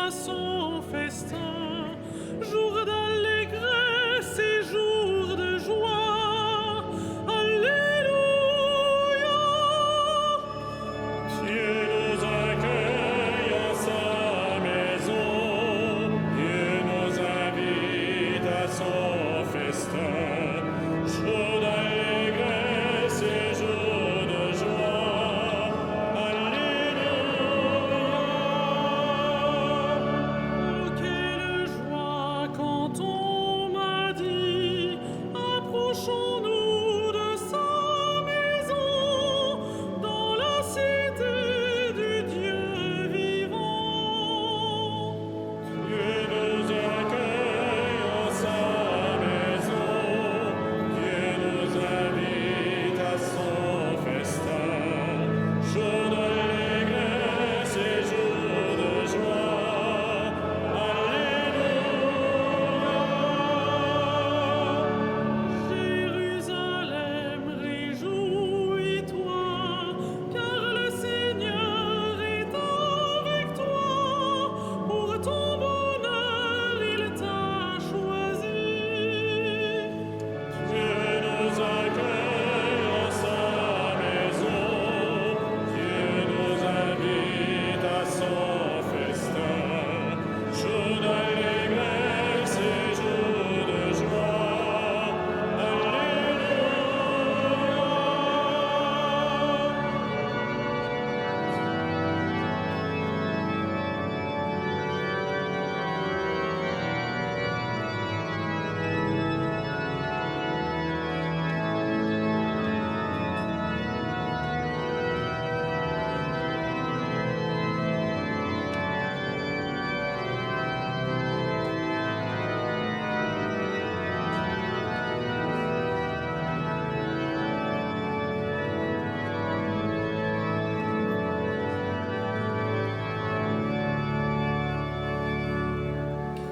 à son festin, jour d'allégresse et jour de joie. Alléluia. Dieu nous accueille en sa maison, Dieu nous invite à son festin, jour d'allégresse et jour de joie. Alléluia. Oh, quelle joie quand on m'a dit, approchons-nous de sa maison, dans la cité du Dieu vivant. Dieu nous accueille en sa maison, Dieu nous invite à son festin, jour d'allégresse et jour de joie. Alléluia. Jérusalem, réjouis-toi, car le Seigneur est avec toi. Pour ton bonheur, il t'a choisi. Dieu nous accueille en sa maison, Dieu nous invite à son festin, jour d'allégresse et jour de joie. Alléluia.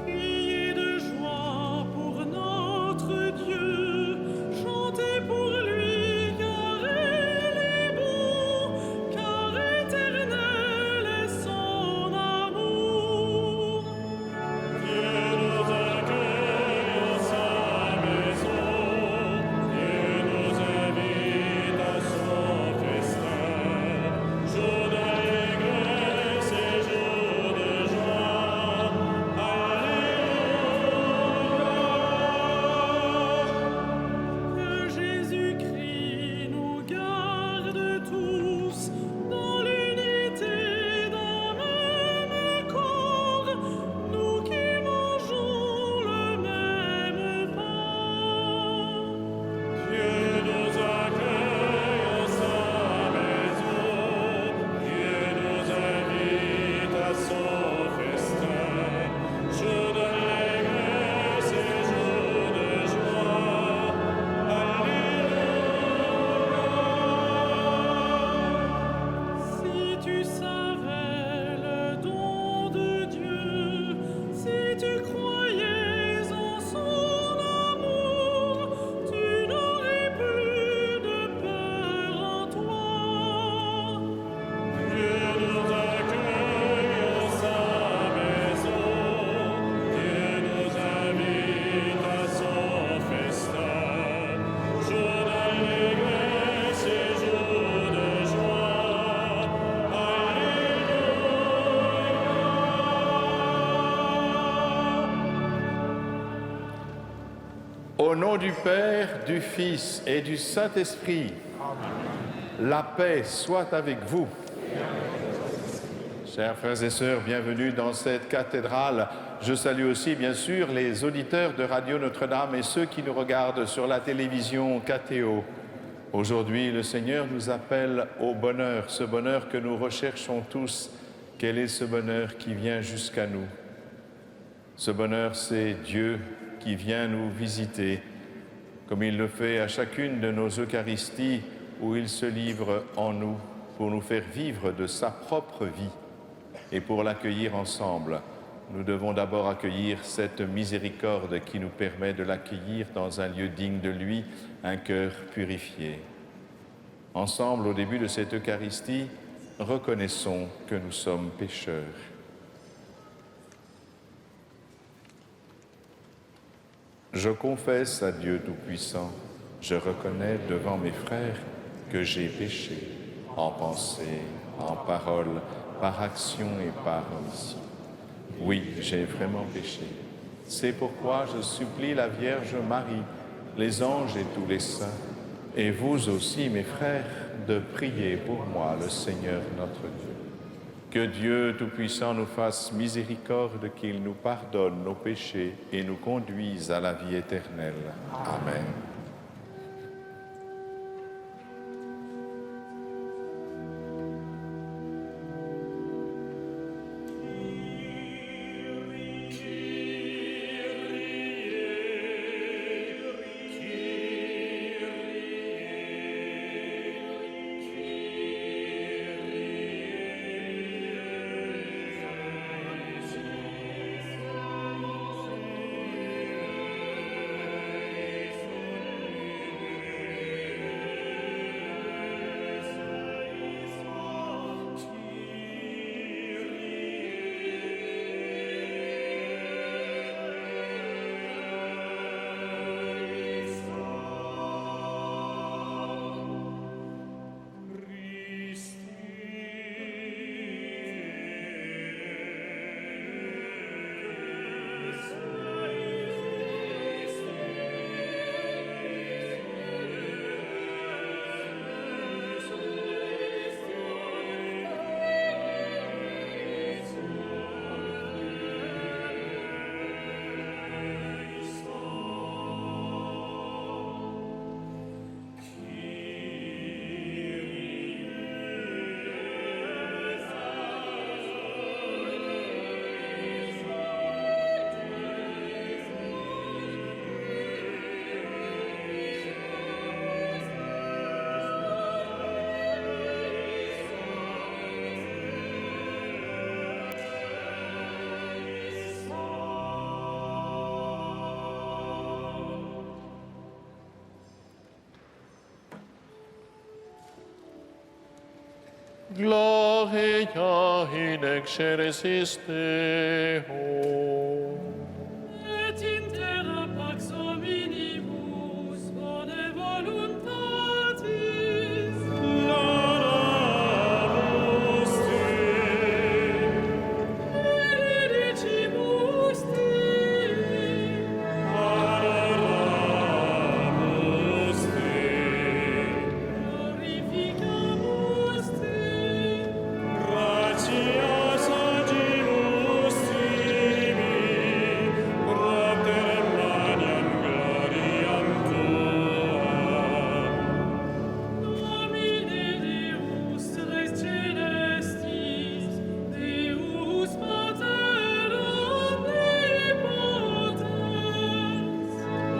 Criez de joie pour notre Dieu, chantez pour lui car il est bon, car éternel est son amour. Dieu nous accueille en sa maison, Dieu nous invite à son festin, jour d'allégresse et jour de joie. Que Jésus-Christ nous garde tous dans l'unité d'un même corps, nous qui mangeons le même pain. Dieu nous accueille en sa maison, Dieu nous invite à son festin, jour d'allégresse et jour de joie. Alléluia. Si tu savais le don de Dieu, si tu croyais en son amour, tu n'aurais plus de peur en toi. Dieu nous accueille en sa maison, Dieu nous invite à son festin, jour d'allégresse et jour de joie. Au nom du Père, du Fils et du Saint-Esprit, la paix soit avec vous. Chers frères et sœurs, bienvenue dans cette cathédrale. Je salue aussi, bien sûr, les auditeurs de Radio Notre-Dame et ceux qui nous regardent sur la télévision KTO. Aujourd'hui, le Seigneur nous appelle au bonheur, ce bonheur que nous recherchons tous. Quel est ce bonheur qui vient jusqu'à nous? Ce bonheur, c'est Dieu qui vient nous visiter, comme il le fait à chacune de nos Eucharisties, où il se livre en nous pour nous faire vivre de sa propre vie. Et pour l'accueillir ensemble, nous devons d'abord accueillir cette miséricorde qui nous permet de l'accueillir dans un lieu digne de lui, un cœur purifié. Ensemble, au début de cette Eucharistie, reconnaissons que nous sommes pécheurs. Je confesse à Dieu Tout-Puissant, je reconnais devant mes frères que j'ai péché en pensée, en parole, par action et par omission. Oui, j'ai vraiment péché. C'est pourquoi je supplie la Vierge Marie, les anges et tous les saints, et vous aussi, mes frères, de prier pour moi, le Seigneur notre Dieu. Que Dieu Tout-Puissant nous fasse miséricorde, qu'il nous pardonne nos péchés et nous conduise à la vie éternelle. Amen. Gloria in excelsis Deo. Et in terra pax hominibus bone voluntatis. Laudamus te. Benedicimus te. Adoramus te. Glorificamus te. Gratias agimus tibi, propter magnam gloriam tuam. Domine Deus Rex Celestis, Deus Pater omnipotens,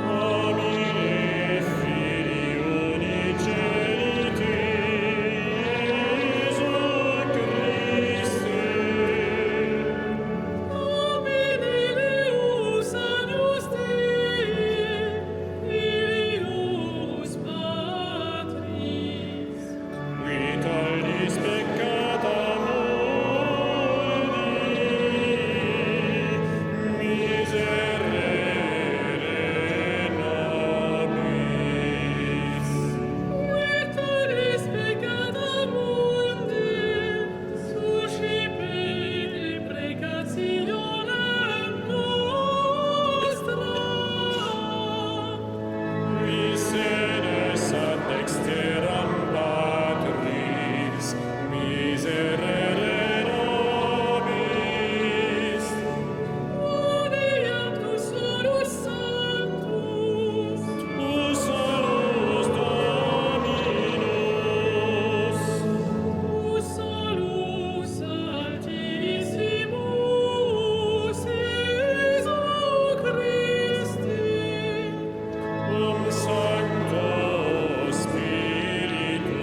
Domine Filii unigeniti, Iesu Christe, Domine Deus agnus Dei, Filius Patris, qui tollis peccata mundi, miserere nobis. Qui tollis peccata mundi, suscipe deprecationem nostra. Qui sedes ad dexteram Patris, miserere nobis. Uniam tu solus sanctus, tu solus Dominus, tu solus altissimus Iesu Christi, Sancto Spiritu,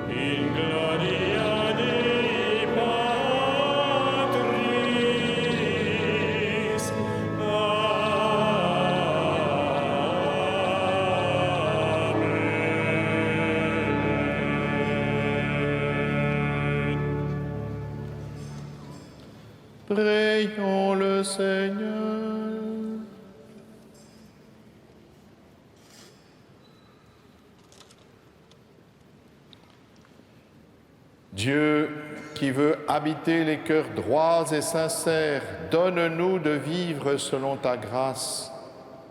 in gloria Dei Patris. Amen. Prions le Seigneur. Dieu qui veut habiter les cœurs droits et sincères, donne-nous de vivre selon ta grâce.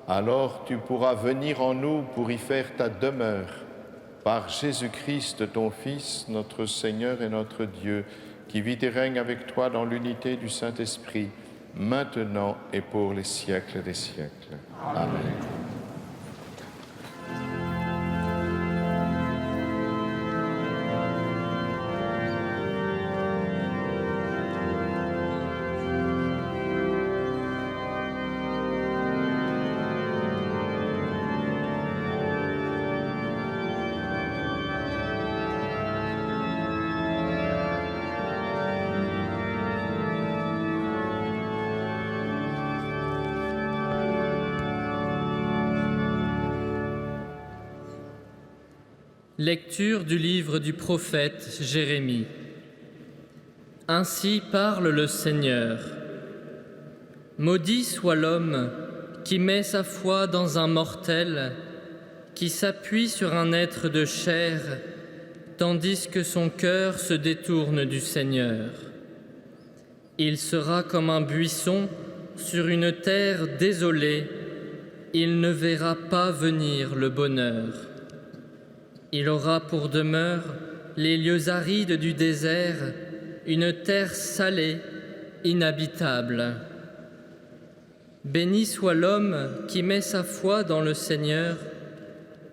Alors tu pourras venir en nous pour y faire ta demeure. Par Jésus-Christ, ton Fils, notre Seigneur et notre Dieu, qui vit et règne avec toi dans l'unité du Saint-Esprit, maintenant et pour les siècles des siècles. Amen. Lecture du livre du prophète Jérémie. Ainsi parle le Seigneur. Maudit soit l'homme qui met sa foi dans un mortel, qui s'appuie sur un être de chair, tandis que son cœur se détourne du Seigneur. Il sera comme un buisson sur une terre désolée, il ne verra pas venir le bonheur. Il aura pour demeure les lieux arides du désert, une terre salée, inhabitable. Béni soit l'homme qui met sa foi dans le Seigneur,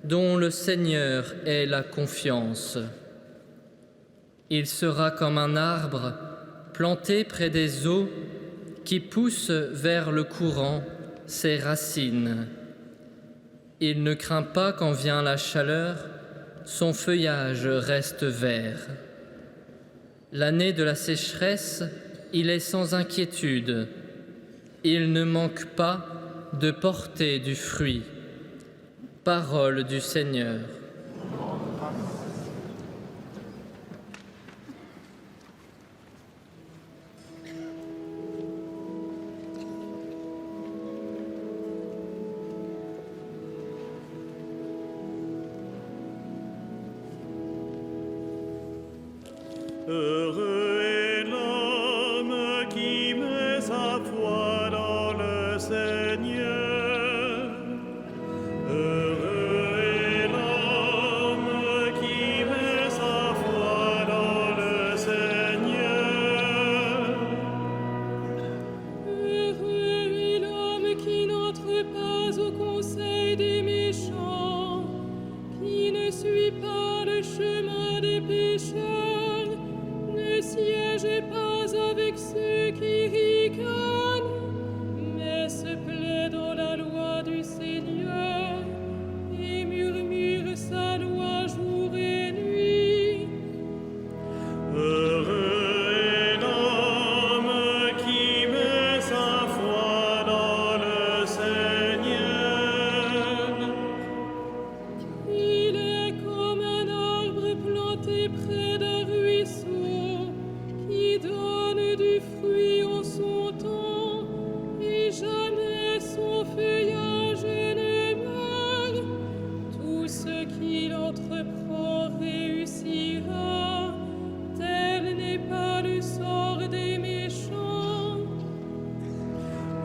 dont le Seigneur est la confiance. Il sera comme un arbre planté près des eaux qui pousse vers le courant ses racines. Il ne craint pas quand vient la chaleur, son feuillage reste vert. L'année de la sécheresse, il est sans inquiétude. Il ne manque pas de porter du fruit. Parole du Seigneur. Heureux est l'homme qui met sa foi dans le Seigneur. Heureux est l'homme qui met sa foi dans le Seigneur. Heureux est l'homme qui n'entre pas au conseil des méchants, qui ne suit pas le chemin des pécheurs, ne siège pas avec ceux qui ricanent, mais se plaît dans la loi du Seigneur et murmure sa loi jour et nuit. Heureux est l'homme qui met sa foi dans le Seigneur. Il est comme un arbre planté près d'un ruisseau, qui donne du fruit en son temps, et jamais son feuillage ne meurt. Tout ce qu'il entreprend réussira, tel n'est pas le sort des méchants.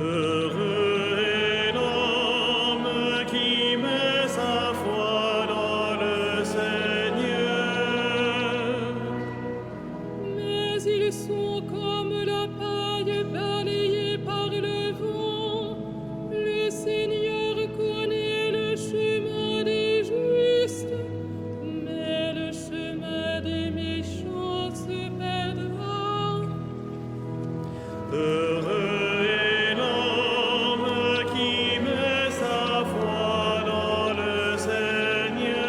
Heureux est l'homme qui met sa foi dans le Seigneur. Mais ils sont comme la paille balayée par le vent. Le Seigneur connaît le chemin des justes, mais le chemin des méchants se perdra. Heureux est l'homme qui met sa foi dans le Seigneur.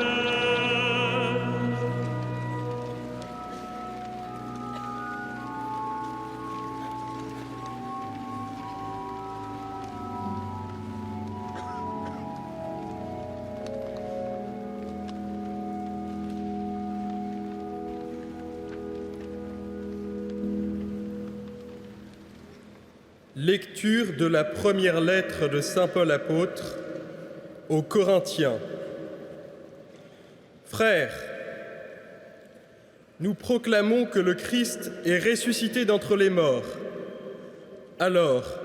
Lecture de la première lettre de saint Paul apôtre aux Corinthiens. Frères, Nous proclamons que le Christ est ressuscité d'entre les morts. Alors,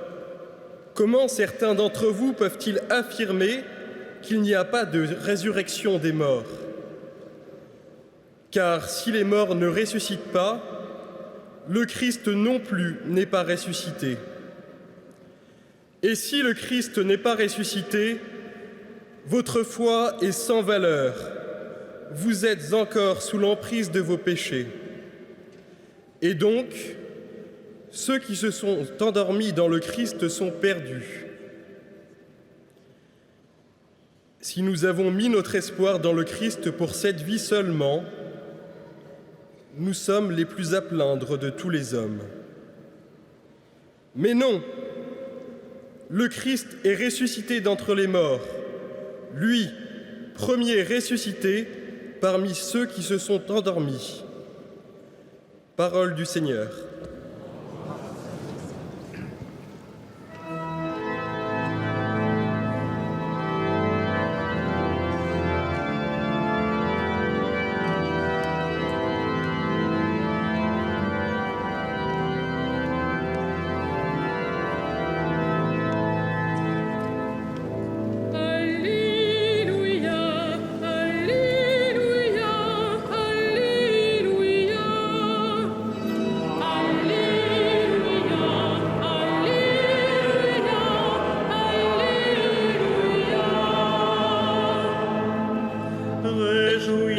comment certains d'entre vous peuvent-ils affirmer qu'il n'y a pas de résurrection des morts? Car si les morts ne ressuscitent pas, le Christ non plus n'est pas ressuscité. Et si le Christ n'est pas ressuscité, votre foi est sans valeur. Vous êtes encore sous l'emprise de vos péchés. Et donc, ceux qui se sont endormis dans le Christ sont perdus. Si nous avons mis notre espoir dans le Christ pour cette vie seulement, nous sommes les plus à plaindre de tous les hommes. Mais non, le Christ est ressuscité d'entre les morts, lui, premier ressuscité parmi ceux qui se sont endormis. Parole du Seigneur.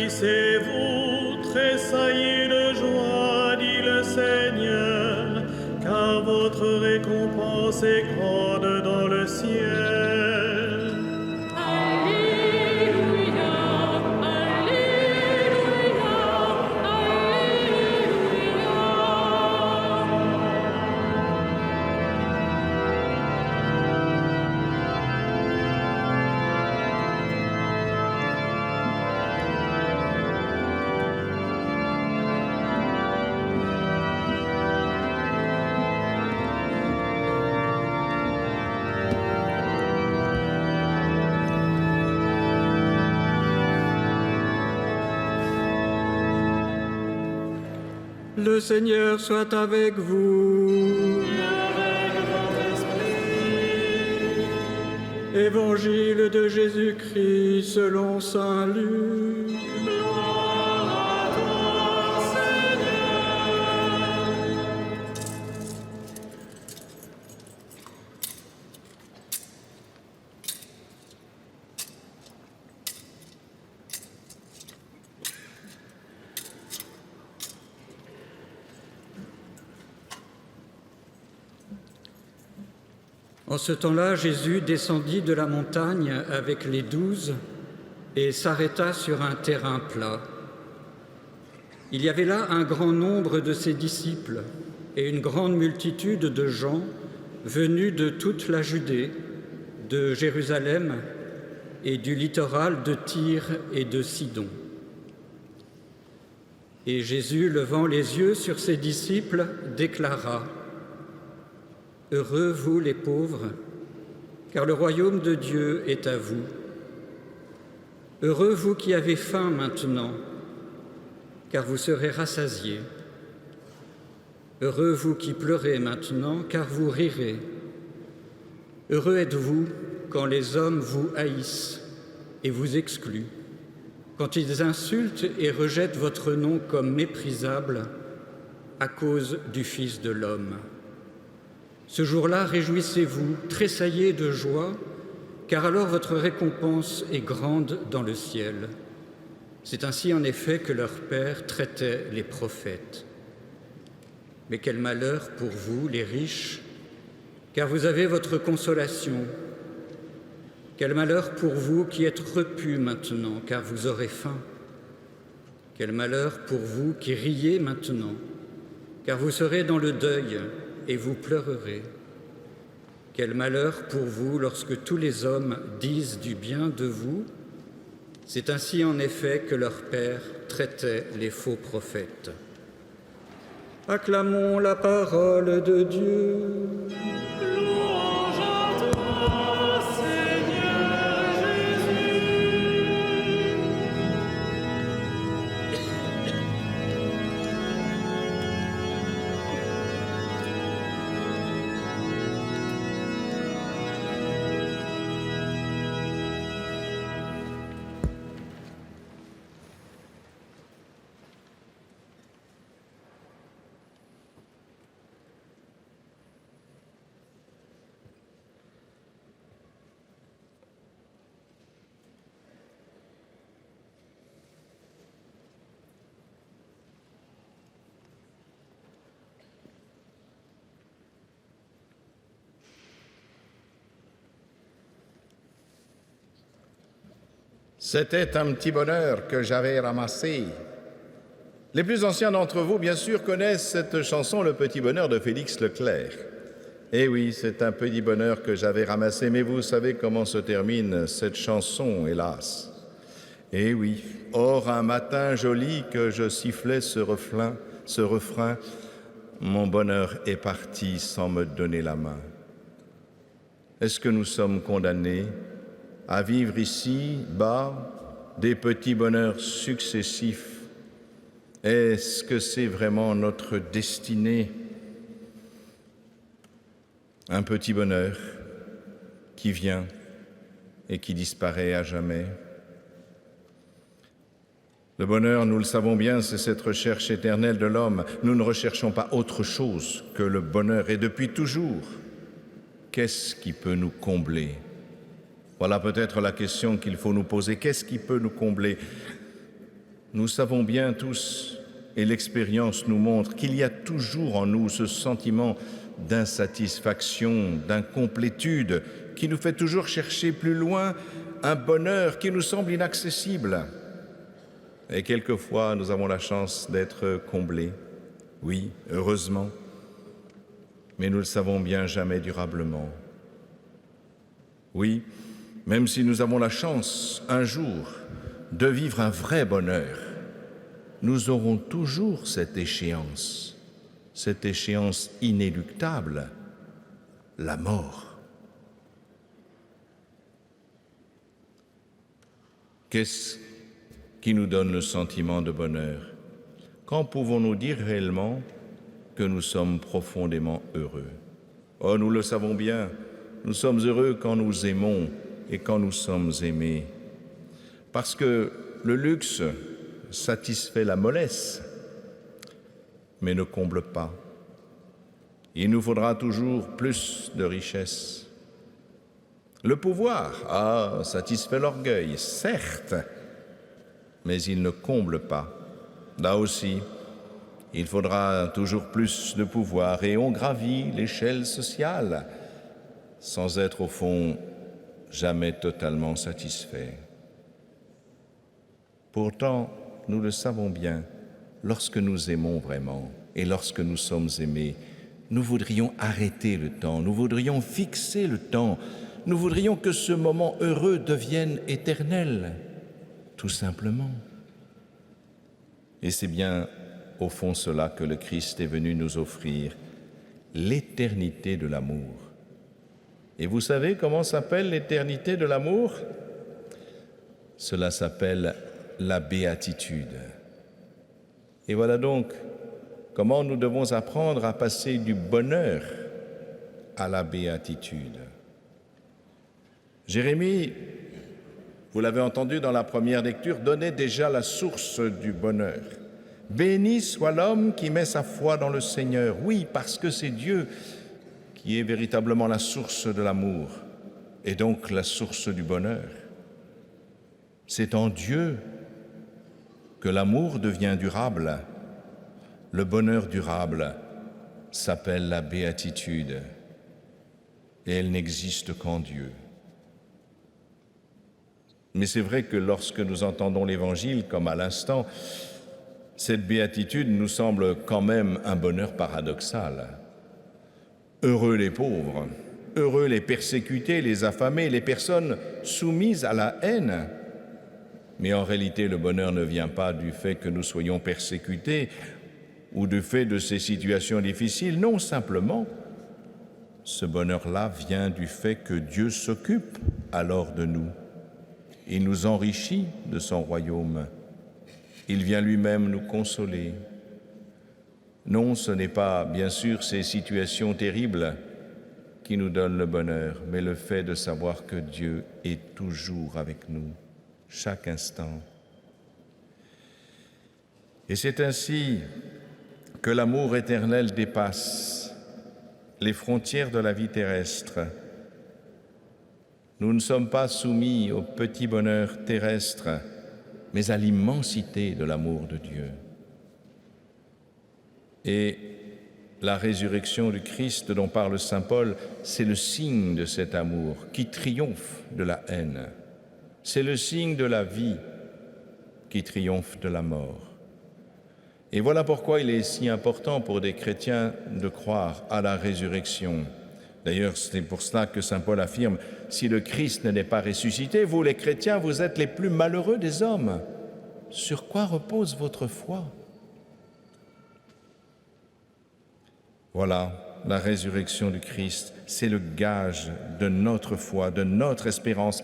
Réjouissez-vous, tressaillez de joie, dit le Seigneur, car votre récompense est grande dans le ciel. Alléluia, Alléluia, Le Seigneur soit avec vous. Évangile de Jésus-Christ selon saint Luc. En ce temps-là, Jésus descendit de la montagne avec les 12 et s'arrêta sur un terrain plat. Il y avait là un grand nombre de ses disciples et une grande multitude de gens venus de toute la Judée, de Jérusalem et du littoral de Tyr et de Sidon. Et Jésus, levant les yeux sur ses disciples, déclara : « Heureux vous les pauvres, car le royaume de Dieu est à vous. Heureux vous qui avez faim maintenant, car vous serez rassasiés. Heureux vous qui pleurez maintenant, car vous rirez. Heureux êtes-vous quand les hommes vous haïssent et vous excluent, quand ils insultent et rejettent votre nom comme méprisable à cause du Fils de l'homme. Ce jour-là, réjouissez-vous, tressaillez de joie, car alors votre récompense est grande dans le ciel. C'est ainsi en effet que leur Père traitait les prophètes. Mais quel malheur pour vous, les riches, car vous avez votre consolation. Quel malheur pour vous qui êtes repus maintenant, car vous aurez faim. Quel malheur pour vous qui riez maintenant, car vous serez dans le deuil et vous pleurerez. Quel malheur pour vous lorsque tous les hommes disent du bien de vous. C'est ainsi en effet que leur Père traitait les faux prophètes. Acclamons la parole de Dieu. louange à toi, Seigneur Jésus. C'était un petit bonheur que j'avais ramassé. Les plus anciens d'entre vous, bien sûr, connaissent cette chanson, Le petit bonheur de Félix Leclerc. Eh oui, c'est un petit bonheur que j'avais ramassé, mais vous savez comment se termine cette chanson, hélas. Eh oui, or un matin joli que je sifflais ce refrain, mon bonheur est parti sans me donner la main. Est-ce que nous sommes condamnés à vivre ici, bas, des petits bonheurs successifs? Est-ce que c'est vraiment notre destinée? Un petit bonheur qui vient et qui disparaît à jamais. Le bonheur, nous le savons bien, c'est cette recherche éternelle de l'homme. Nous ne recherchons pas autre chose que le bonheur, et depuis toujours. Qu'est-ce qui peut nous combler? Voilà peut-être la question qu'il faut nous poser. Qu'est-ce qui peut nous combler? Nous savons bien tous, et l'expérience nous montre, qu'il y a toujours en nous ce sentiment d'insatisfaction, d'incomplétude, qui nous fait toujours chercher plus loin un bonheur qui nous semble inaccessible. Et quelquefois, nous avons la chance d'être comblés. Oui, heureusement. Mais nous le savons bien, jamais durablement. Oui, même si nous avons la chance, un jour, de vivre un vrai bonheur, nous aurons toujours cette échéance inéluctable, la mort. Qu'est-ce qui nous donne le sentiment de bonheur? Quand pouvons-nous dire réellement que nous sommes profondément heureux? Oh, nous le savons bien, nous sommes heureux quand nous aimons et quand nous sommes aimés. Parce que le luxe satisfait la mollesse, mais ne comble pas. Il nous faudra toujours plus de richesse. Le pouvoir, satisfait l'orgueil, certes, mais il ne comble pas. Là aussi, il faudra toujours plus de pouvoir et on gravit l'échelle sociale sans être au fond jamais totalement satisfait. Pourtant, nous le savons bien, lorsque nous aimons vraiment et lorsque nous sommes aimés, nous voudrions arrêter le temps, nous voudrions fixer le temps, nous voudrions que ce moment heureux devienne éternel, tout simplement. Et c'est bien au fond cela que le Christ est venu nous offrir, l'éternité de l'amour. Et vous savez comment s'appelle l'éternité de l'amour? Cela s'appelle la béatitude. Et voilà donc comment nous devons apprendre à passer du bonheur à la béatitude. Jérémie, vous l'avez entendu dans la première lecture, donnait déjà la source du bonheur. Béni soit l'homme qui met sa foi dans le Seigneur. Oui, parce que c'est Dieu qui est véritablement la source de l'amour et donc la source du bonheur. C'est en Dieu que l'amour devient durable. Le bonheur durable s'appelle la béatitude et elle n'existe qu'en Dieu. Mais c'est vrai que lorsque nous entendons l'Évangile, comme à l'instant, cette béatitude nous semble quand même un bonheur paradoxal. Heureux les pauvres, heureux les persécutés, les affamés, les personnes soumises à la haine. Mais en réalité, le bonheur ne vient pas du fait que nous soyons persécutés ou du fait de ces situations difficiles. Non, simplement, ce bonheur-là vient du fait que Dieu s'occupe alors de nous. Il nous enrichit de son royaume. Il vient lui-même nous consoler. Non, ce n'est pas, bien sûr, ces situations terribles qui nous donnent le bonheur, mais le fait de savoir que Dieu est toujours avec nous, chaque instant. Et c'est ainsi que l'amour éternel dépasse les frontières de la vie terrestre. Nous ne sommes pas soumis au petit bonheur terrestre, mais à l'immensité de l'amour de Dieu. Et la résurrection du Christ dont parle saint Paul, c'est le signe de cet amour qui triomphe de la haine. C'est le signe de la vie qui triomphe de la mort. Et voilà pourquoi il est si important pour des chrétiens de croire à la résurrection. D'ailleurs, c'est pour cela que saint Paul affirme « Si le Christ n'est pas ressuscité, vous les chrétiens, vous êtes les plus malheureux des hommes. Sur quoi repose votre foi ?» Voilà, la résurrection du Christ, c'est le gage de notre foi, de notre espérance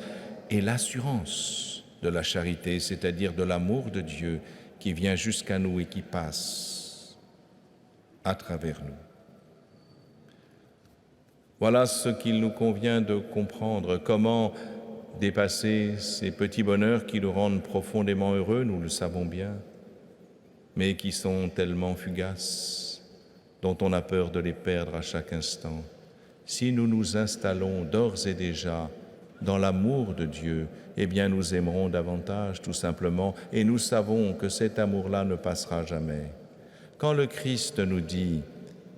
et l'assurance de la charité, c'est-à-dire de l'amour de Dieu qui vient jusqu'à nous et qui passe à travers nous. Voilà ce qu'il nous convient de comprendre, comment dépasser ces petits bonheurs qui nous rendent profondément heureux, nous le savons bien, mais qui sont tellement fugaces, dont on a peur de les perdre à chaque instant. Si nous nous installons d'ores et déjà dans l'amour de Dieu, eh bien nous aimerons davantage tout simplement, et nous savons que cet amour-là ne passera jamais. Quand le Christ nous dit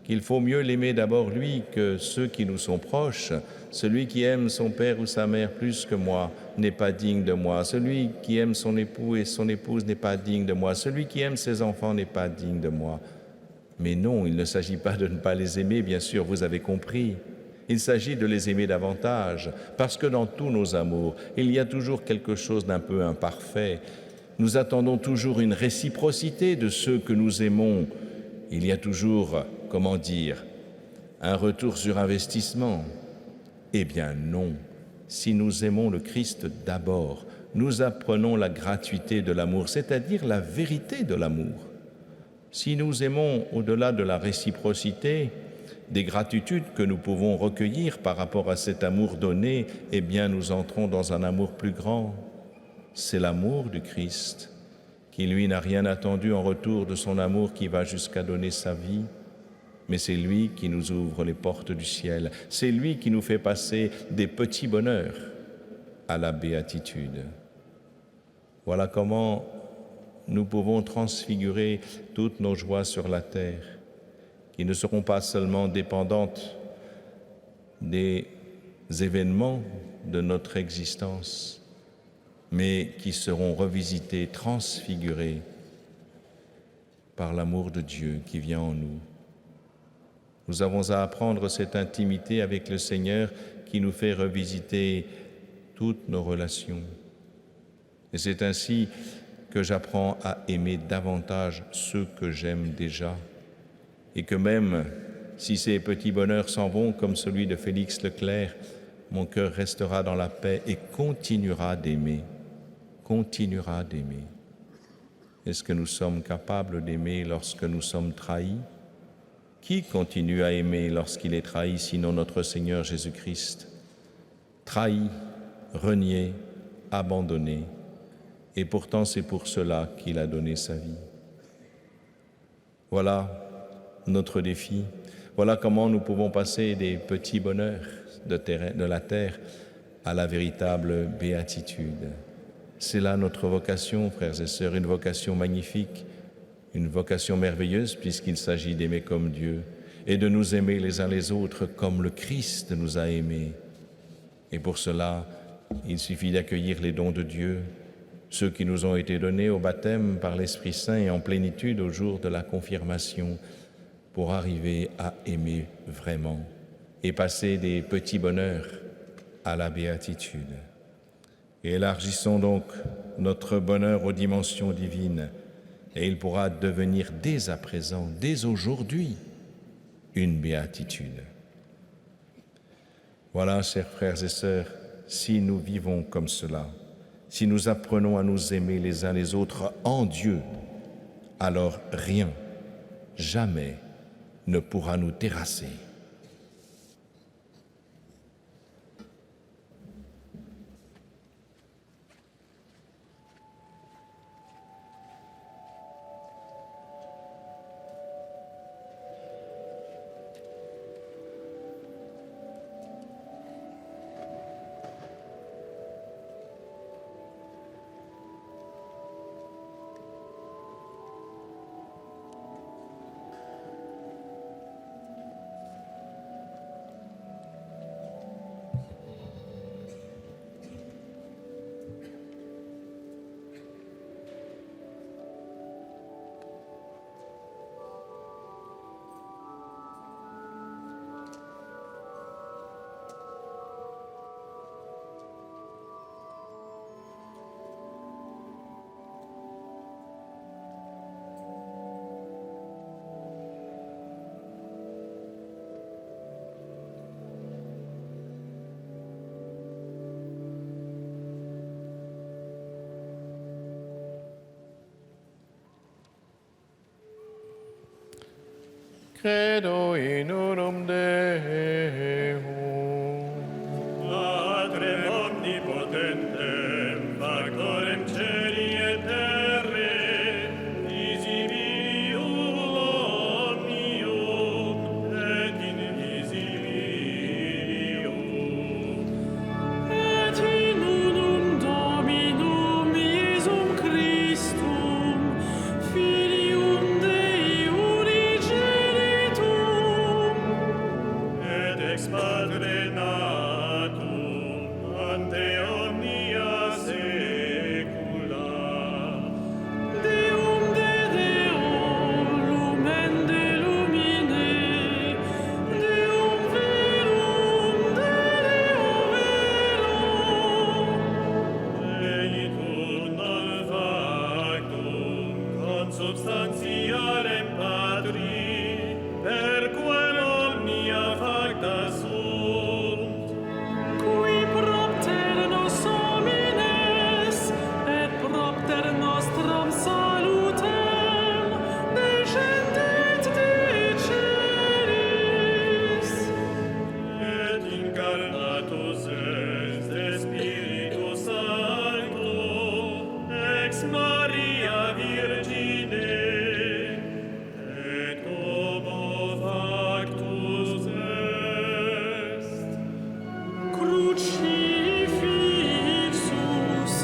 qu'il faut mieux l'aimer d'abord lui que ceux qui nous sont proches, celui qui aime son père ou sa mère plus que moi n'est pas digne de moi, celui qui aime son époux et son épouse n'est pas digne de moi, celui qui aime ses enfants n'est pas digne de moi. Mais non, il ne s'agit pas de ne pas les aimer, bien sûr, vous avez compris. Il s'agit de les aimer davantage, parce que dans tous nos amours, il y a toujours quelque chose d'un peu imparfait. Nous attendons toujours une réciprocité de ceux que nous aimons. Il y a toujours, comment dire, un retour sur investissement. Eh bien non, si nous aimons le Christ d'abord, nous apprenons la gratuité de l'amour, c'est-à-dire la vérité de l'amour. Si nous aimons au-delà de la réciprocité, des gratitudes que nous pouvons recueillir par rapport à cet amour donné, eh bien nous entrons dans un amour plus grand. C'est l'amour du Christ, qui lui n'a rien attendu en retour de son amour qui va jusqu'à donner sa vie. Mais c'est lui qui nous ouvre les portes du ciel. C'est lui qui nous fait passer des petits bonheurs à la béatitude. Voilà comment nous pouvons transfigurer toutes nos joies sur la terre, qui ne seront pas seulement dépendantes des événements de notre existence, mais qui seront revisitées, transfigurées par l'amour de Dieu qui vient en nous. Nous avons à apprendre cette intimité avec le Seigneur qui nous fait revisiter toutes nos relations. Et c'est ainsi que j'apprends à aimer davantage ceux que j'aime déjà, et que même si ces petits bonheurs s'en vont comme celui de Félix Leclerc, mon cœur restera dans la paix et continuera d'aimer, continuera d'aimer. Est-ce que nous sommes capables d'aimer lorsque nous sommes trahis? Qui continue à aimer lorsqu'il est trahi, sinon notre Seigneur Jésus-Christ? Trahi, renié, abandonné, et pourtant c'est pour cela qu'il a donné sa vie. Voilà notre défi. Voilà comment nous pouvons passer des petits bonheurs de la terre à la véritable béatitude. C'est là notre vocation, frères et sœurs, une vocation magnifique, une vocation merveilleuse puisqu'il s'agit d'aimer comme Dieu et de nous aimer les uns les autres comme le Christ nous a aimés. Et pour cela, il suffit d'accueillir les dons de Dieu, ceux qui nous ont été donnés au baptême par l'Esprit Saint et en plénitude au jour de la confirmation, pour arriver à aimer vraiment et passer des petits bonheurs à la béatitude. Et élargissons donc notre bonheur aux dimensions divines, et il pourra devenir dès à présent, dès aujourd'hui, une béatitude. Voilà, chers frères et sœurs, si nous vivons comme cela, si nous apprenons à nous aimer les uns les autres en Dieu, alors rien, jamais, ne pourra nous terrasser. Credo in unum Deum. Patrem omnipotentem, factorem celi et terrae, visibilium omnium et invisibilium. Et in unum Dominum Iesum Christum, Filium Dei unigenitum, Et ex Patre natum ante omnia saecula. Deum de Deo, lumen de lumine, Deum verum de Deo vero, Eitur non factum consubstantialem Patri, per quem omnia facta sunt, qui propter nos homines, et propter nostram salutem, descendit de celis. et incarnatus est de Spiritu Sancto, ex Maria Virgine, et homo factus est. Crucifixus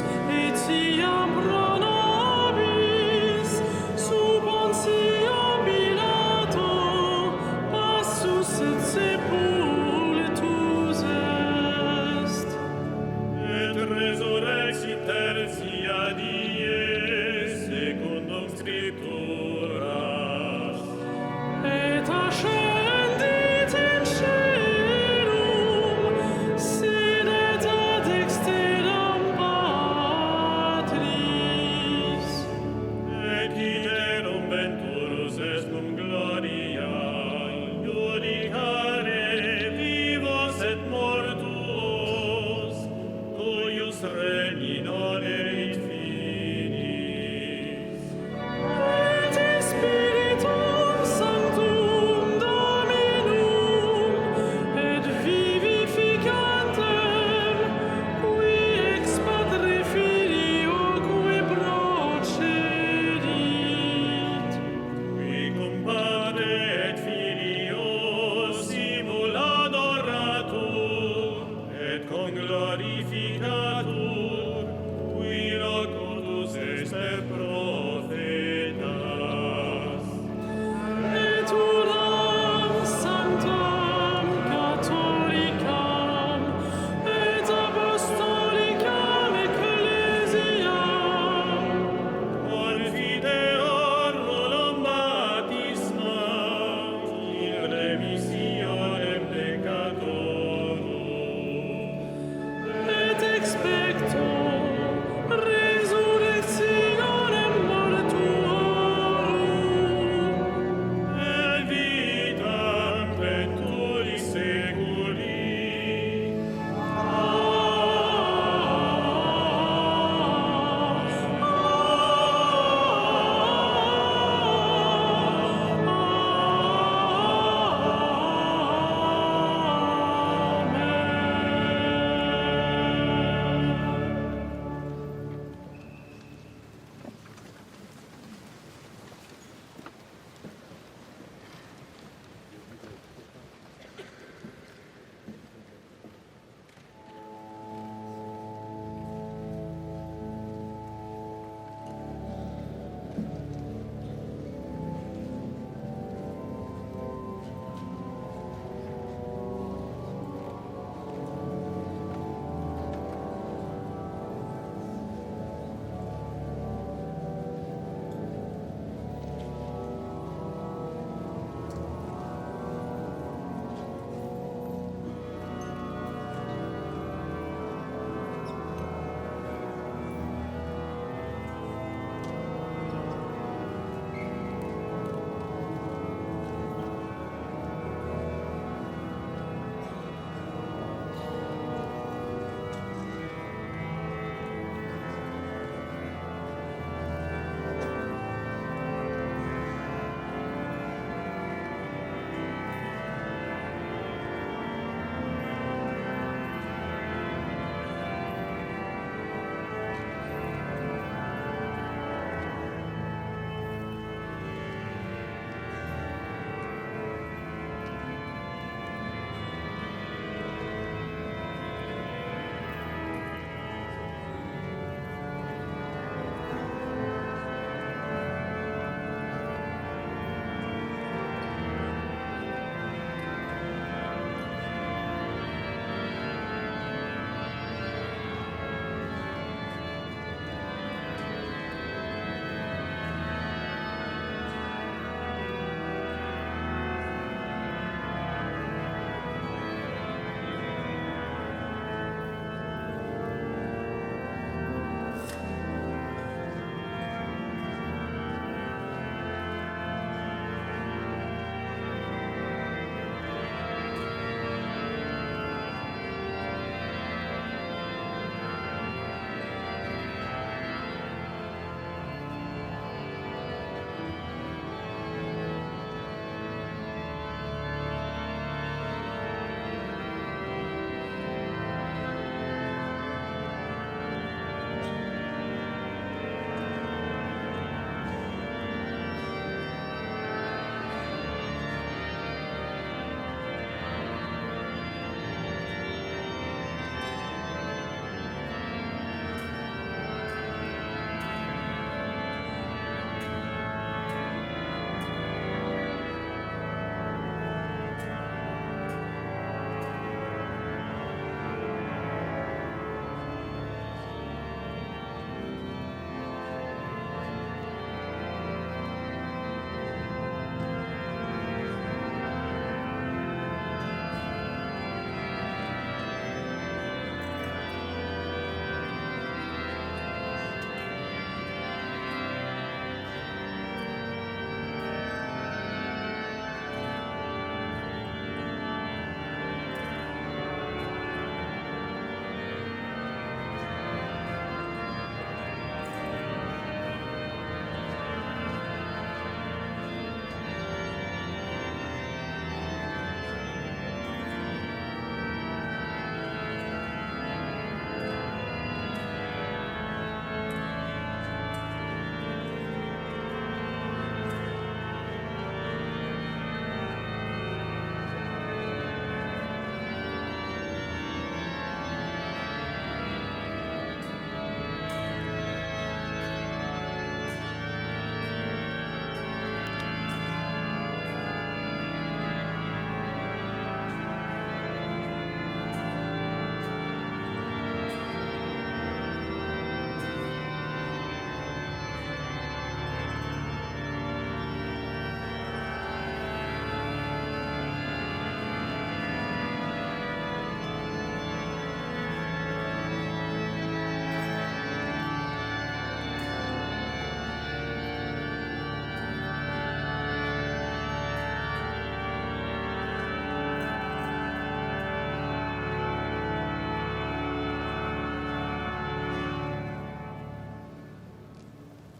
etiam pro nobis, sub Pontium Pilato, passus et sepultus est.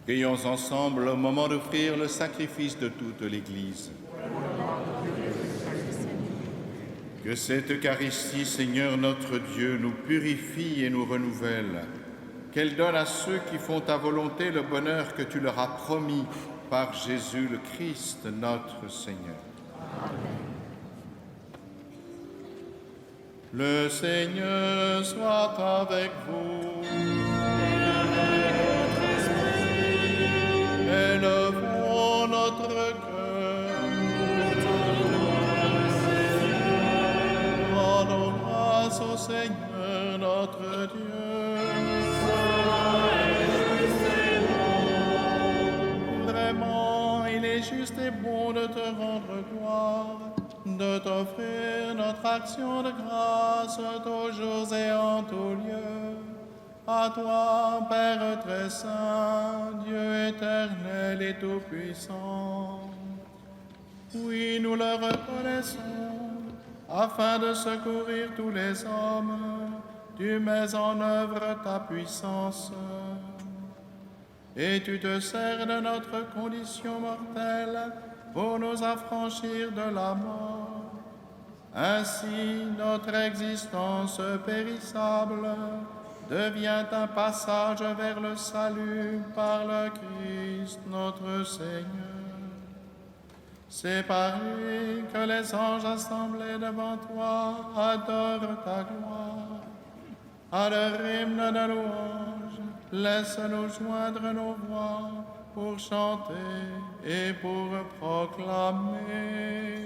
Prions ensemble au moment d'offrir le sacrifice de toute l'Église. Que cette Eucharistie, Seigneur notre Dieu, nous purifie et nous renouvelle. Qu'elle donne à ceux qui font ta volonté le bonheur que tu leur as promis par Jésus le Christ, notre Seigneur. Le Seigneur soit avec vous. Élevons notre cœur. Rendons grâce au Seigneur notre Dieu. Vraiment, il est juste et bon de te rendre gloire, de t'offrir notre action de grâce toujours et en tout lieu. À toi, Père très saint, Dieu éternel et tout-puissant. Oui, nous le reconnaissons, afin de secourir tous les hommes, tu mets en œuvre ta puissance. Et tu te sers de notre condition mortelle pour nous affranchir de la mort. Ainsi, notre existence périssable devient un passage vers le salut par le Christ notre Seigneur. C'est par lui que les anges assemblés devant toi adorent ta gloire. À leur hymne de louange, laisse-nous joindre nos voix pour chanter et pour proclamer.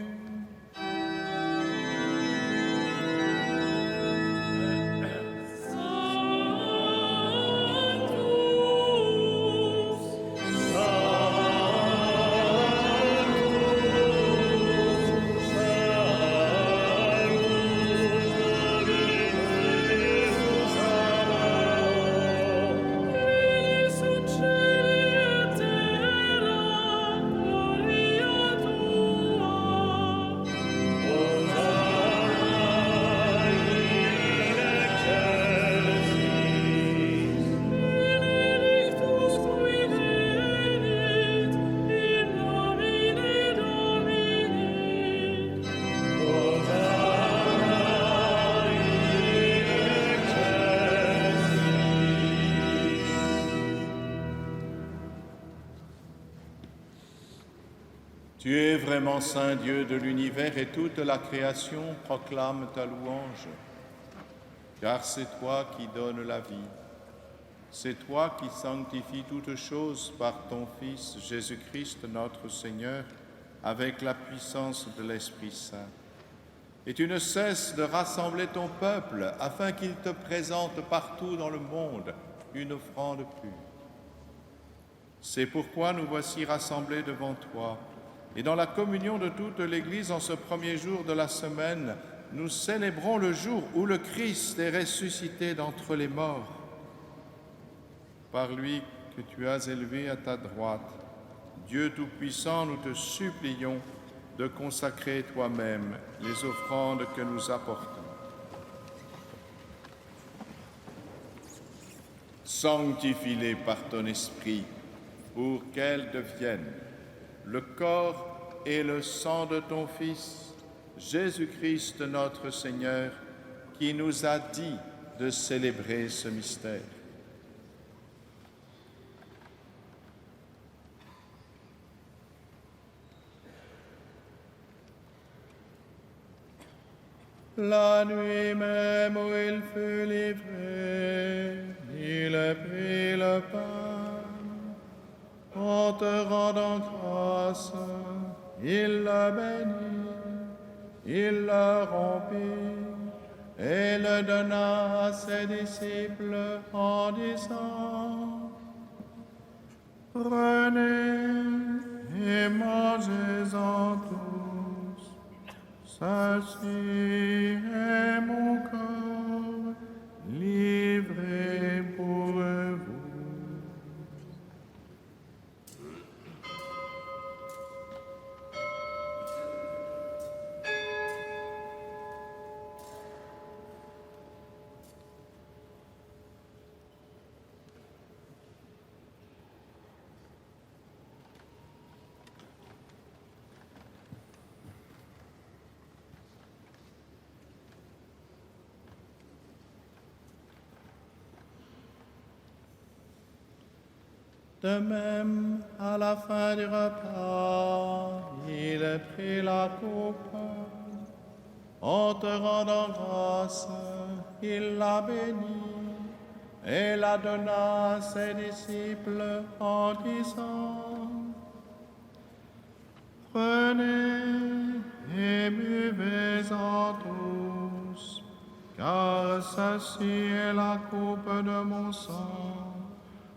Tu es vraiment Saint Dieu de l'univers et toute la création proclame ta louange. Car c'est toi qui donnes la vie. C'est toi qui sanctifies toutes choses par ton Fils Jésus-Christ notre Seigneur avec la puissance de l'Esprit Saint. Et tu ne cesses de rassembler ton peuple afin qu'il te présente partout dans le monde une offrande pure. C'est pourquoi nous voici rassemblés devant toi. Et dans la communion de toute l'Église, en ce premier jour de la semaine, nous célébrons le jour où le Christ est ressuscité d'entre les morts. Par lui que tu as élevé à ta droite, Dieu Tout-Puissant, nous te supplions de consacrer toi-même les offrandes que nous apportons. Sanctifie-les par ton Esprit pour qu'elles deviennent le corps et le sang de ton Fils, Jésus-Christ notre Seigneur, qui nous a dit de célébrer ce mystère. La nuit même où il fut livré, il prit le pain. En te rendant grâce, il le bénit, il le rompit et le donna à ses disciples en disant: Prenez et mangez-en tous, ceci est mon corps livré pour vous. De même, à la fin du repas, il prit la coupe. En te rendant grâce, il la bénit et la donna à ses disciples en disant: Prenez et buvez-en tous, car ceci est la coupe de mon sang,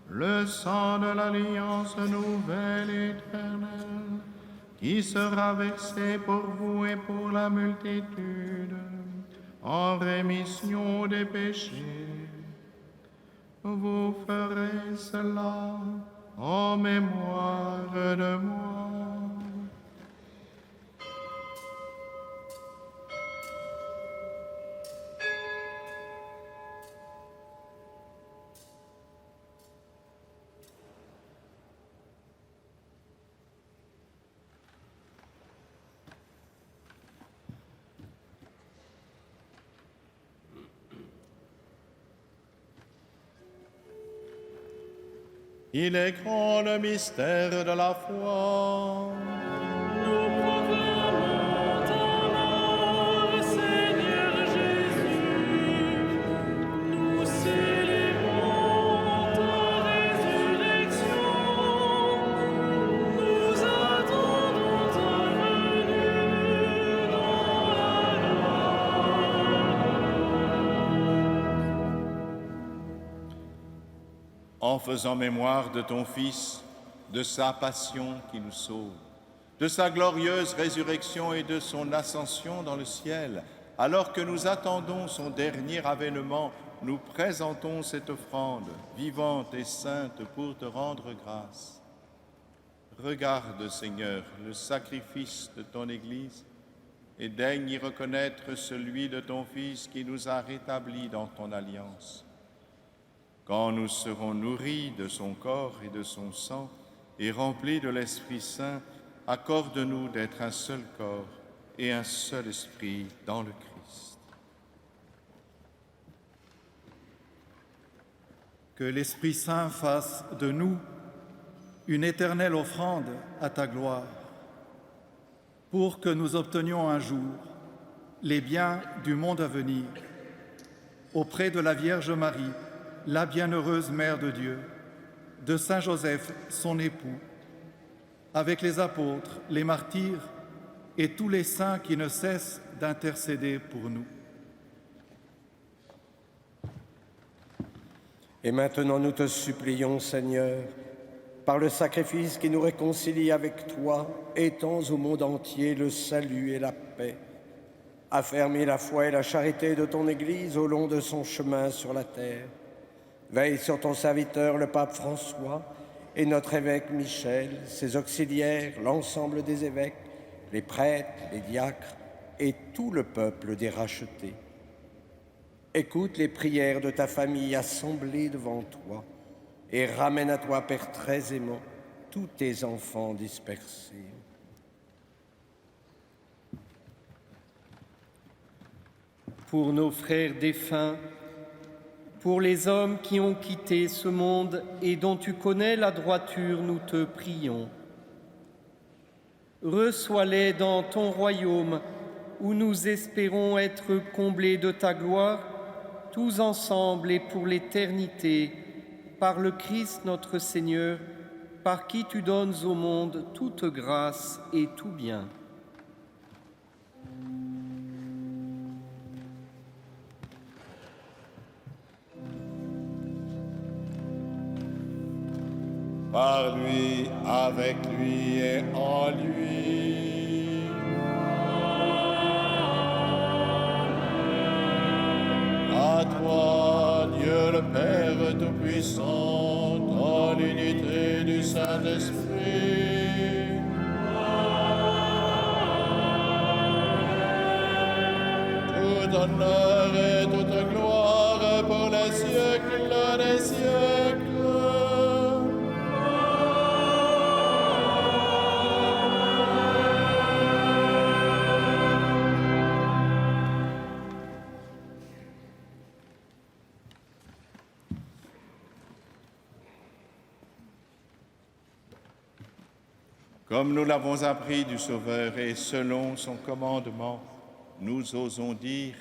le sang de l'alliance nouvelle et éternelle, qui sera versé pour vous et pour la multitude, en rémission des péchés. Vous ferez cela en mémoire de moi. Il est grand le mystère de la foi. Nous proclamons ta mort, Seigneur Jésus. Nous célébrons ta résurrection. Nous attendons ta venue dans la En faisant mémoire de ton Fils, de sa passion qui nous sauve, de sa glorieuse résurrection et de son ascension dans le ciel, alors que nous attendons son dernier avènement, nous présentons cette offrande vivante et sainte pour te rendre grâce. Regarde, Seigneur, le sacrifice de ton Église et daigne y reconnaître celui de ton Fils qui nous a rétablis dans ton alliance. Quand nous serons nourris de son corps et de son sang et remplis de l'Esprit Saint, accorde-nous d'être un seul corps et un seul esprit dans le Christ. Que l'Esprit Saint fasse de nous une éternelle offrande à ta gloire, pour que nous obtenions un jour les biens du monde à venir, auprès de la Vierge Marie, la bienheureuse Mère de Dieu, de Saint Joseph, son époux, avec les apôtres, les martyrs et tous les saints qui ne cessent d'intercéder pour nous. Et maintenant nous te supplions, Seigneur, par le sacrifice qui nous réconcilie avec toi, étends au monde entier le salut et la paix. Affermis la foi et la charité de ton Église au long de son chemin sur la terre. Veille sur ton serviteur, le pape François, et notre évêque Michel, ses auxiliaires, l'ensemble des évêques, les prêtres, les diacres et tout le peuple des rachetés. Écoute les prières de ta famille assemblée devant toi et ramène à toi, Père très aimant, tous tes enfants dispersés. Pour nos frères défunts, pour les hommes qui ont quitté ce monde et dont tu connais la droiture, nous te prions. Reçois-les dans ton royaume où nous espérons être comblés de ta gloire, tous ensemble et pour l'éternité, par le Christ notre Seigneur, par qui tu donnes au monde toute grâce et tout bien. Par lui, avec lui et en lui. À toi, Dieu le Père Tout-Puissant, dans l'unité du Saint-Esprit, tout honneur et toute gloire pour les siècles des siècles. Comme nous l'avons appris du Sauveur et selon son commandement, nous osons dire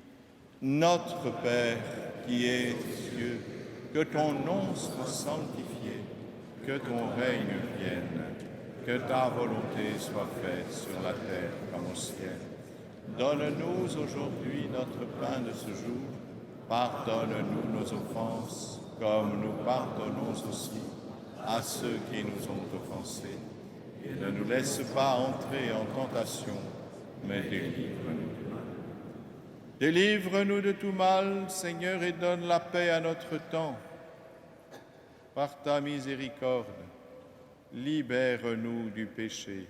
« Notre Père qui es aux cieux, que ton nom soit sanctifié, que ton règne vienne, que ta volonté soit faite sur la terre comme au ciel. Donne-nous aujourd'hui notre pain de ce jour. Pardonne-nous nos offenses, comme nous pardonnons aussi à ceux qui nous ont offensés. Et ne nous laisse pas entrer en tentation, mais délivre-nous du mal. Délivre-nous de tout mal, Seigneur, et donne la paix à notre temps. Par ta miséricorde, libère-nous du péché.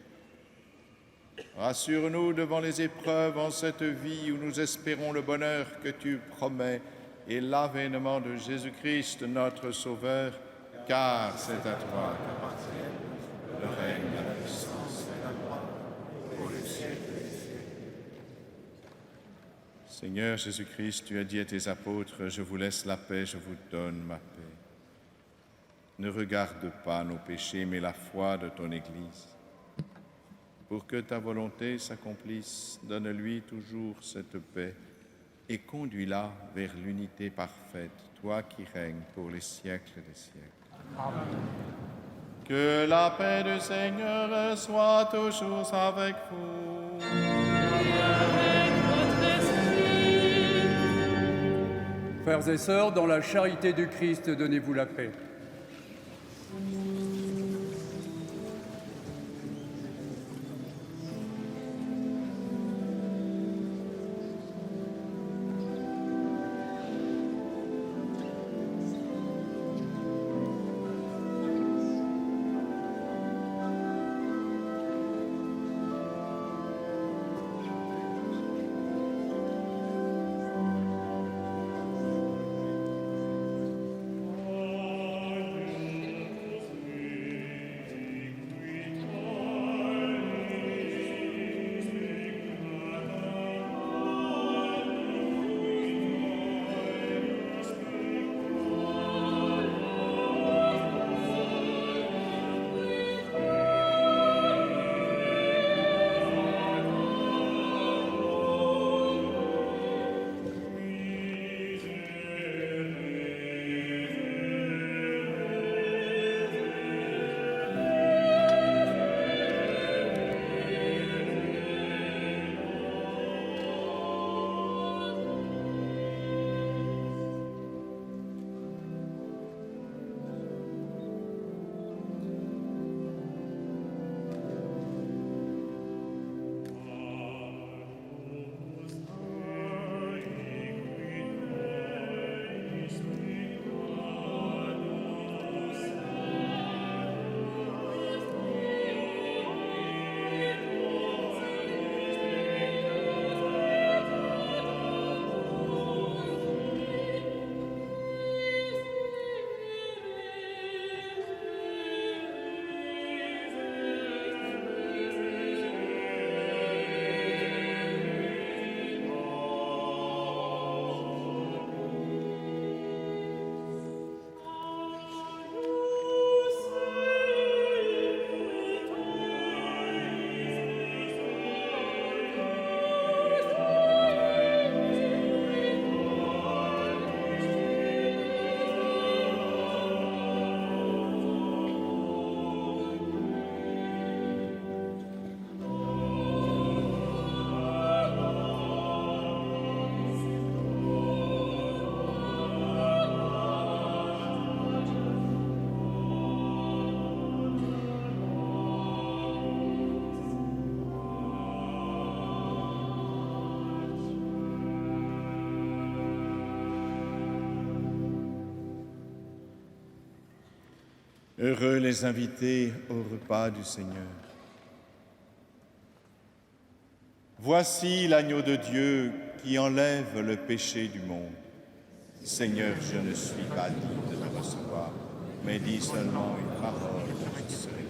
Rassure-nous devant les épreuves en cette vie où nous espérons le bonheur que tu promets et l'avènement de Jésus-Christ, notre Sauveur, car c'est à toi qu'appartiennent le règne, la puissance et la gloire pour le siècle des siècles. Seigneur Jésus-Christ, tu as dit à tes apôtres, je vous laisse la paix, je vous donne ma paix. Ne regarde pas nos péchés, mais la foi de ton Église. Pour que ta volonté s'accomplisse, donne-lui toujours cette paix et conduis-la vers l'unité parfaite, toi qui règnes pour les siècles des siècles. Amen. Que la paix du Seigneur soit toujours avec vous. Et avec votre esprit. Frères et sœurs, dans la charité du Christ, donnez-vous la paix. Heureux les invités au repas du Seigneur. Voici l'agneau de Dieu qui enlève le péché du monde. Seigneur, je ne suis pas digne de te recevoir, mais dis seulement une parole et je serai guéri.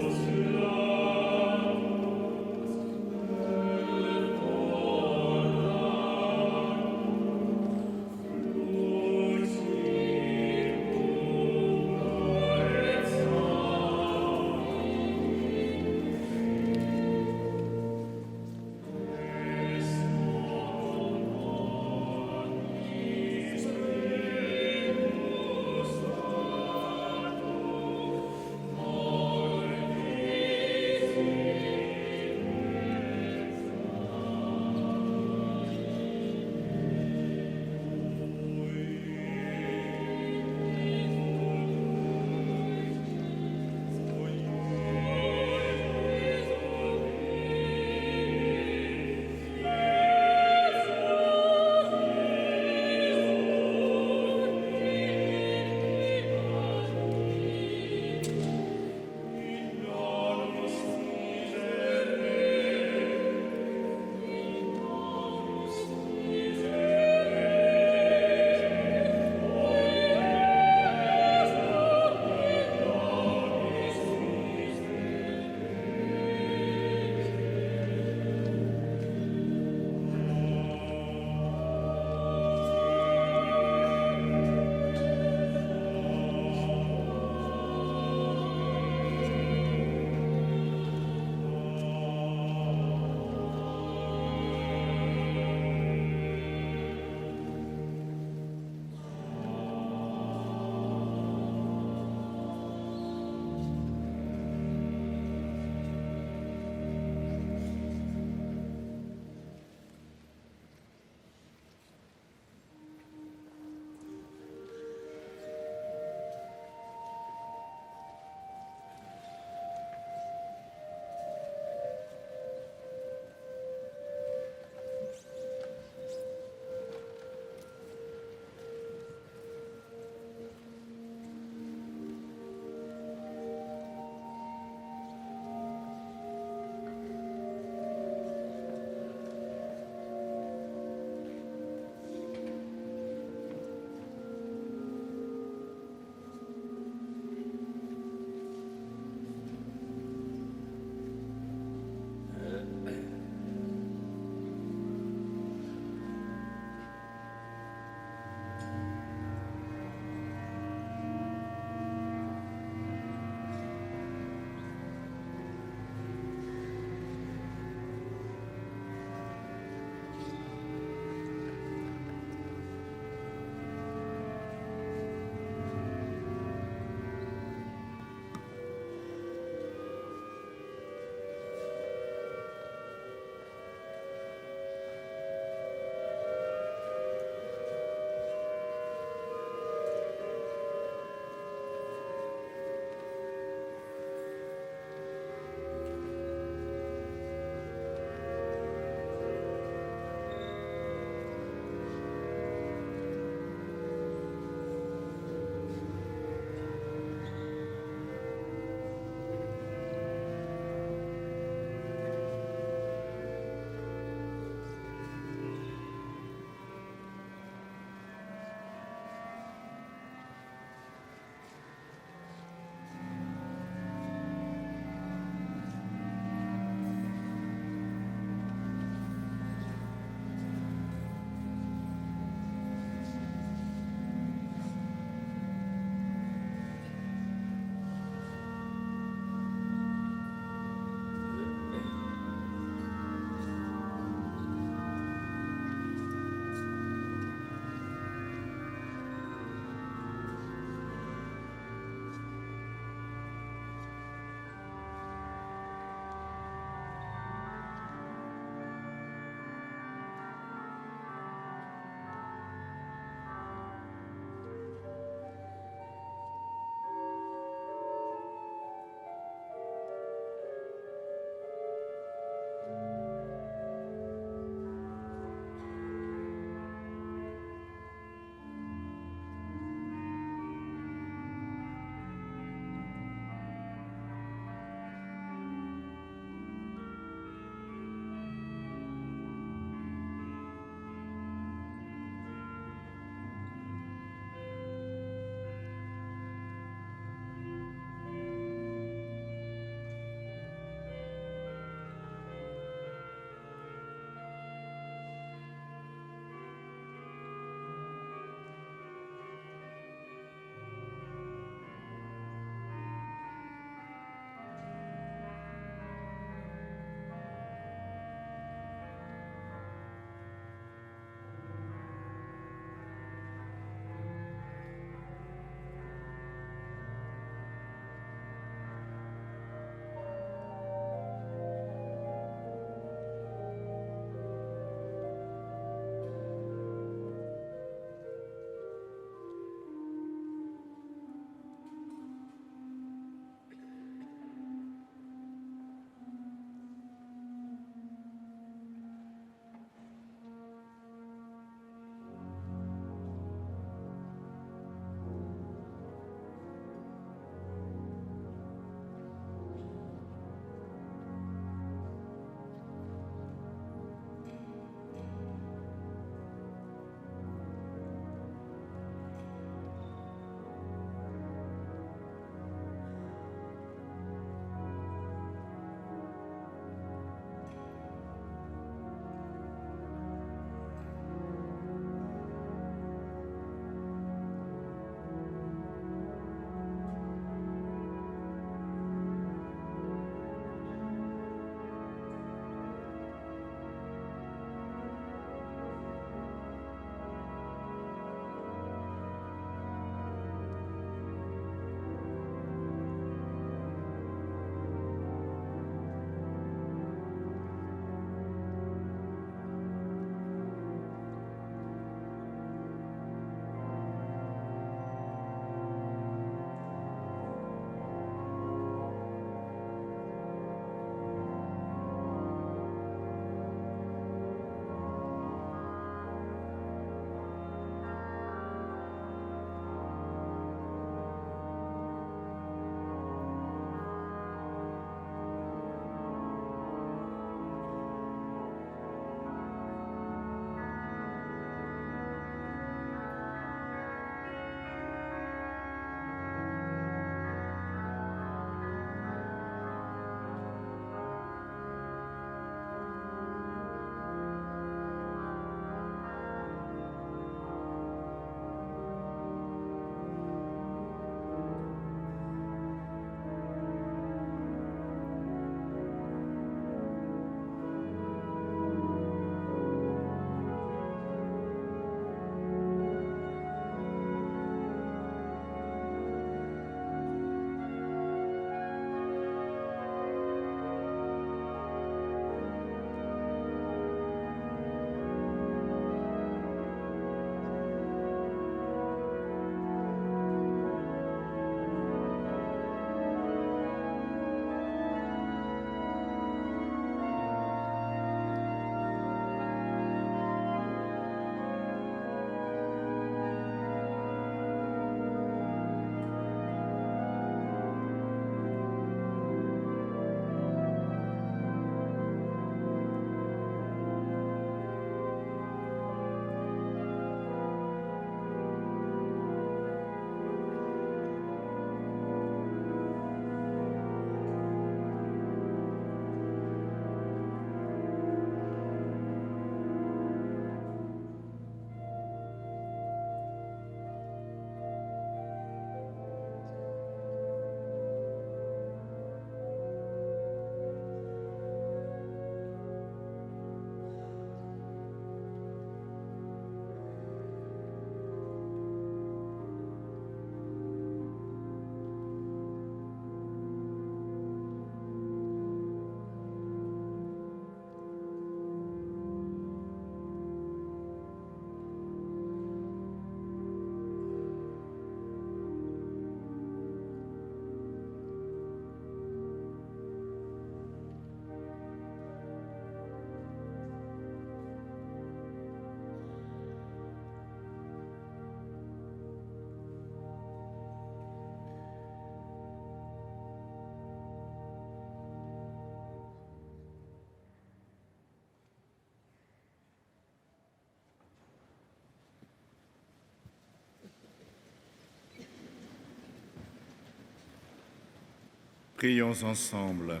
Prions ensemble.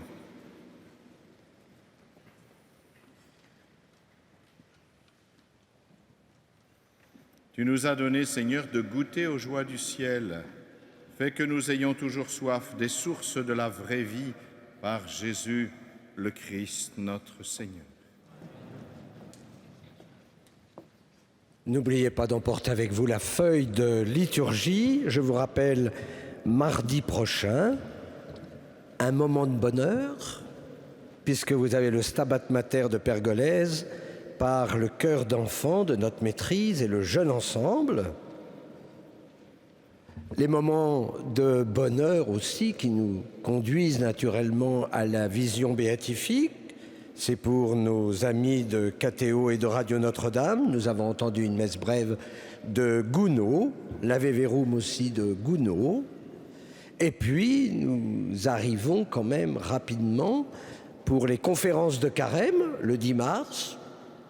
Tu nous as donné, Seigneur, de goûter aux joies du ciel. Fais que nous ayons toujours soif des sources de la vraie vie par Jésus, le Christ, notre Seigneur. N'oubliez pas d'emporter avec vous la feuille de liturgie. Je vous rappelle, mardi prochain, un moment de bonheur, puisque vous avez le Stabat Mater de Pergolèse par le chœur d'enfants de notre maîtrise et le jeune ensemble. Les moments de bonheur aussi qui nous conduisent naturellement à la vision béatifique. C'est pour nos amis de KTO et de Radio Notre-Dame. Nous avons entendu une messe brève de Gounod, l'Ave Verum aussi de Gounod. Et puis, nous arrivons quand même rapidement pour les conférences de Carême, le 10 mars.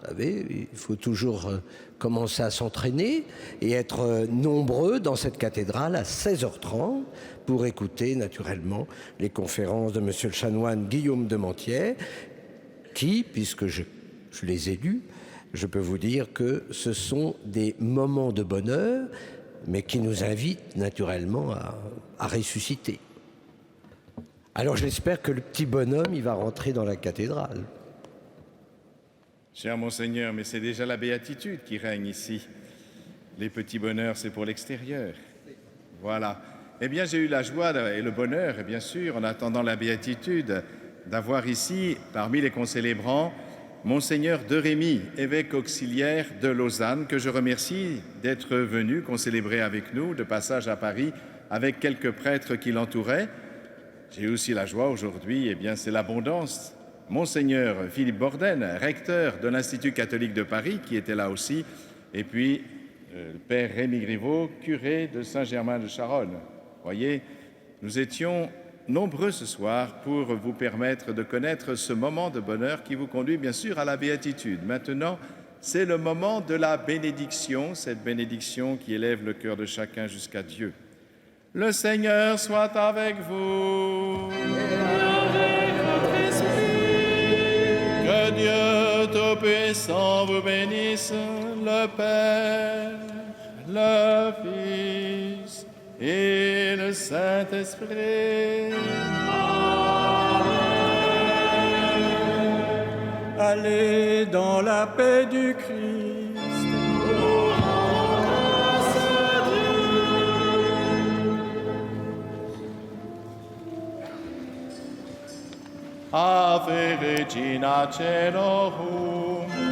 Vous savez, il faut toujours commencer à s'entraîner et être nombreux dans cette cathédrale à 16h30 pour écouter naturellement les conférences de monsieur le chanoine Guillaume de Mentières, qui, puisque je les ai lus, je peux vous dire que ce sont des moments de bonheur, mais qui nous invitent naturellement à ressusciter. Alors j'espère que le petit bonhomme, il va rentrer dans la cathédrale. Cher Monseigneur, mais c'est déjà la béatitude qui règne ici. Les petits bonheurs, c'est pour l'extérieur. Voilà. Eh bien, j'ai eu la joie et le bonheur, et bien sûr, en attendant la béatitude, d'avoir ici, parmi les concélébrants, Monseigneur de Rémy, évêque auxiliaire de Lausanne, que je remercie d'être venu concélébrer avec nous, de passage à Paris, avec quelques prêtres qui l'entouraient. J'ai aussi la joie aujourd'hui, eh bien, c'est l'abondance. Monseigneur Philippe Borden, recteur de l'Institut catholique de Paris, qui était là aussi, et puis le père Rémy Griveaux, curé de Saint-Germain-de-Charonne. Voyez, nous étions nombreux ce soir pour vous permettre de connaître ce moment de bonheur qui vous conduit bien sûr à la béatitude. Maintenant, c'est le moment de la bénédiction, cette bénédiction qui élève le cœur de chacun jusqu'à Dieu. Le Seigneur soit avec vous. Que Dieu Tout-Puissant vous bénisse, le Père, le Fils et le Saint-Esprit. Allez dans la paix du Christ. Ave Regina Caelorum.